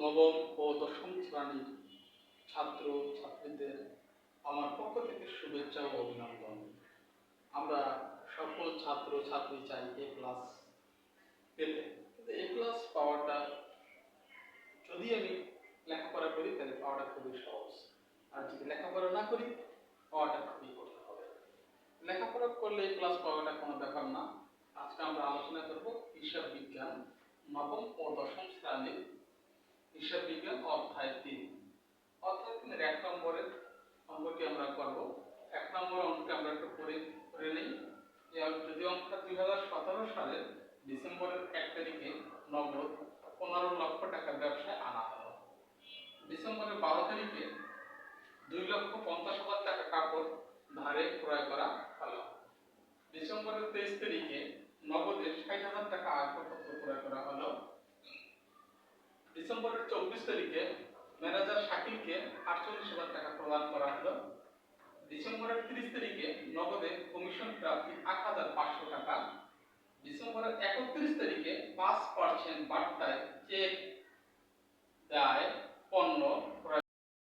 নবম ও দশম শ্রেণীর ছাত্র ছাত্রীদের আমার পক্ষ থেকে শুভেচ্ছা ও অভিনন্দন। আমরা সকল ছাত্র ছাত্রী চাই এ প্লাস পেতে, কিন্তু এ প্লাস পাওয়াটা যদি আমি লেখাপড়া করি তাহলে পাওয়াটা খুবই সহজ, আর যদি লেখাপড়া না করি পাওয়াটা খুবই কঠিন হবে। লেখাপড়া করলে এ প্লাস পাওয়াটা কোনো ব্যাপার না। আজকে আমরা আলোচনা করব হিসাব বিজ্ঞান নবম ও দশম শ্রেণীর হিসাব বিজ্ঞান অধ্যায় 3। অধ্যায় 3 1 নম্বরের অঙ্কটি আমরা করব। 1 নম্বর অঙ্কটি আমরা একটু করে নেই। যদি অঙ্কটা 2017 সালের ডিসেম্বরের 1 তারিখে নগদ 15 লক্ষ টাকা ব্যবসায় আনা হলো। ডিসেম্বরের 12 তারিখে 2,50,000 টাকা কাপড় ধারে ক্রয় করা হলো। ডিসেম্বরের 23 তারিখে নগদে 60,000 টাকা আসবাবপত্র ক্রয় করা হলো। ডিসেম্বরের 24 তারিখে ম্যানেজার শাকিলকে 48,000 টাকা প্রদান করা হলো। ডিসেম্বরের 30 তারিখে নগদে কমিশন প্রাপ্তি 8,500 টাকা। ডিসেম্বরের 31 তারিখে 5% বাড়তি